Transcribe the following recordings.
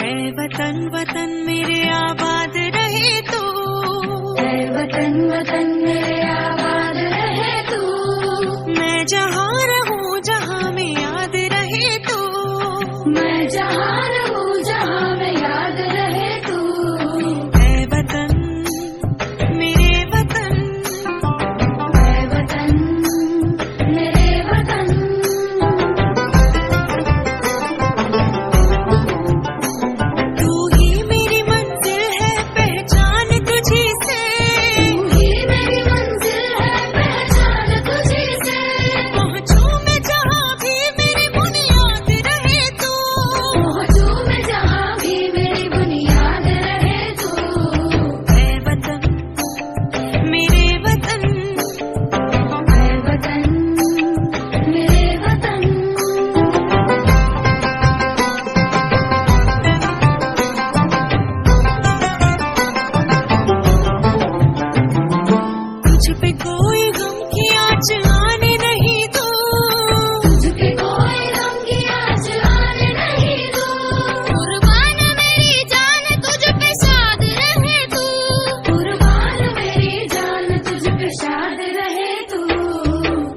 ऐ वतन वतन मेरे आबाद रहे तू, ऐ वतन वतन मेरे आबाद रहे तू। मैं जहाँ रहूँ जहाँ में याद रहे तू, मैं जहाँ रहूँ जहाँ में याद रहे तू। ऐ वतन मेरे वतन, ऐ वतन मेरे वतन। तू ही मेरी मंजिल है पहचान तुझी से, तू ही मेरी मंजिल है पहचान तुझी से। पहुँचूं मैं जहाँ भी मेरी बुनियाद रहे तू, पहुँचूं मैं जहाँ भी मेरी बुनियाद रहे तू। ऐ वतन मेरे वतन, ऐ वतन मेरे वतन। तुझ पे कोई गम की आँच आने नहीं दूँ, तुझके कोई गम की आँच आने नहीं दूँ। कुर्बान मेरी जान तुझ पे शाद रहे तू, कुर्बान मेरी जान तुझ पे शाद रहे तू।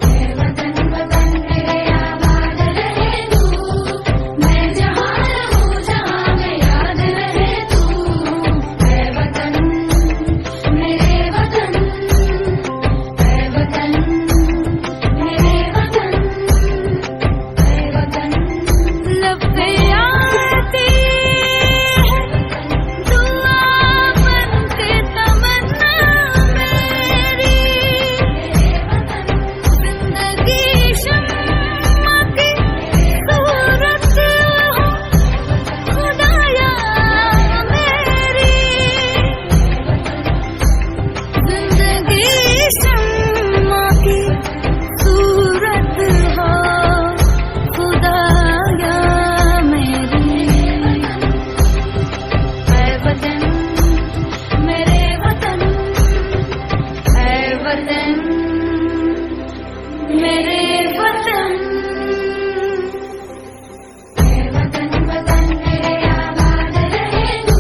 ऐ वतन वतन मेरे आबाद रहे तू। मैं जहाँ रहूँ जहाँ में याद रहे तू। ऐ वतन मेरे वतन, ऐ वतन मेरे वतन, ऐ वतन। लब पे आती दुआ बन के तमन्ना मेरी, जिंदगी शम्मा की सूरत हो खुदाया मेरी, जिंदगी शम्मा की सूरत हो खुदाया मेरी। ऐ वतन मेरे वतन, ऐ वतन मेरे वतन। ऐ वतन वतन मेरे आबाद रहे तू।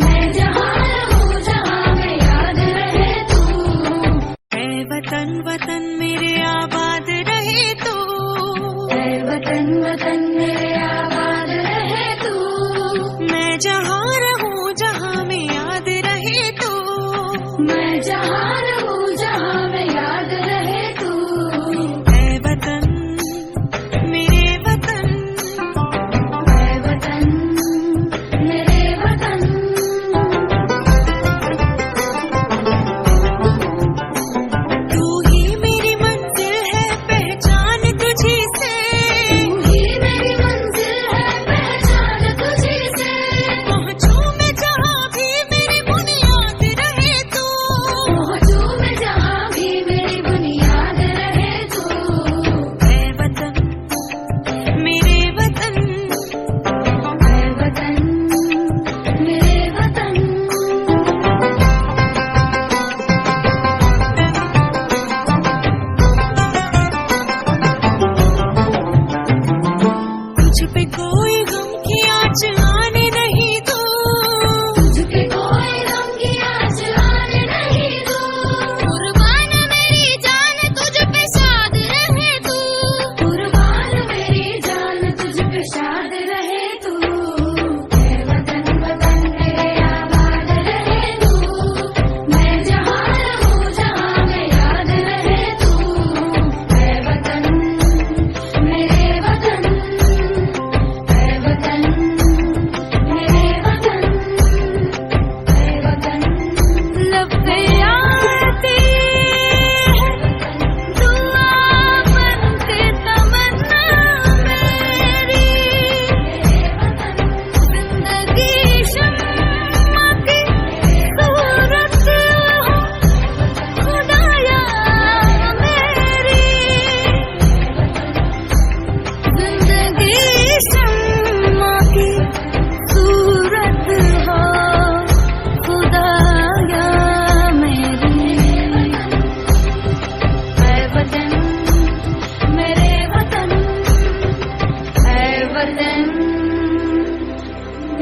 मैं जहाँ रहूँ जहाँ में याद रहे तू। ऐ वतन वतन मेरे आबाद रहे तू, ऐ वतन वतन मेरे आबाद रहे तू। मैं जहाँ रहूँ जहाँ में याद रहे तू, मैं जहाँ रहूँ जहाँ में याद रहे तू। ऐ वतन मेरे वतन, ऐ वतन मेरे वतन। तू ही मेरी मंजिल है पहचान तुझी से, तू ही मेरी मंजिल है पहचान तुझी से। पहुँचूं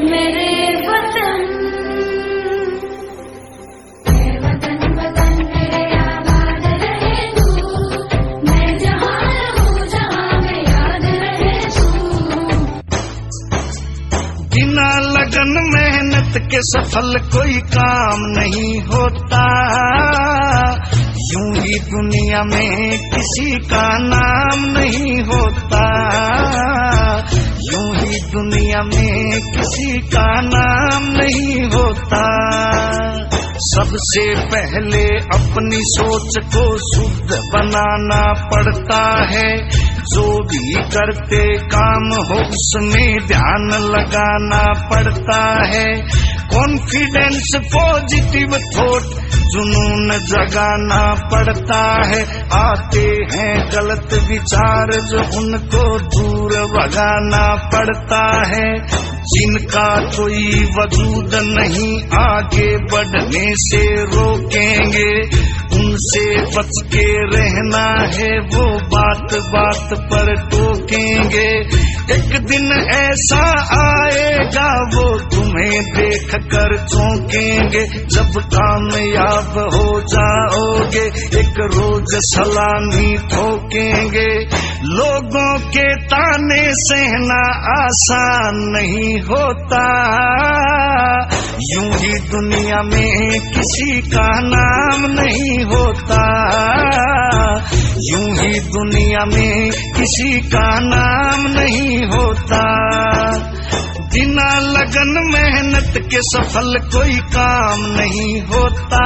मेरे वतन वतन वतन मेरे आबाद रहे तू, मैं जहाँ रहूं जहाँ में याद रहे तू। बिना लगन मेहनत के सफल कोई काम नहीं होता, यूं ही दुनिया में किसी का नाम नहीं होता, यूं ही दुनिया में किसी का नाम नहीं होता। सबसे पहले अपनी सोच को शुद्ध बनाना पड़ता है, जो भी करते काम हो उसमें ध्यान लगाना पड़ता है। कॉन्फिडेंस, पॉजिटिव थॉट, जुनून जगाना पड़ता है। आते हैं गलत विचार जो उनको दूर भगाना पड़ता है। जिनका कोई वजूद नहीं आगे बढ़ने से रोकेंगे, उनसे बच के रहना है, वो बात बात पर टोकेंगे। एक दिन ऐसा आएगा वो तुम्हें देख कर चौंकेंगे, जब कामयाब हो जाओगे एक रोज सलामी ठोकेंगे। लोगों के ताने सहना आसान नहीं होता, यूं ही दुनिया में किसी का नाम नहीं होता, यूं ही दुनिया में किसी का नाम नहीं होता। बिना लगन मेहनत के सफल कोई काम नहीं होता।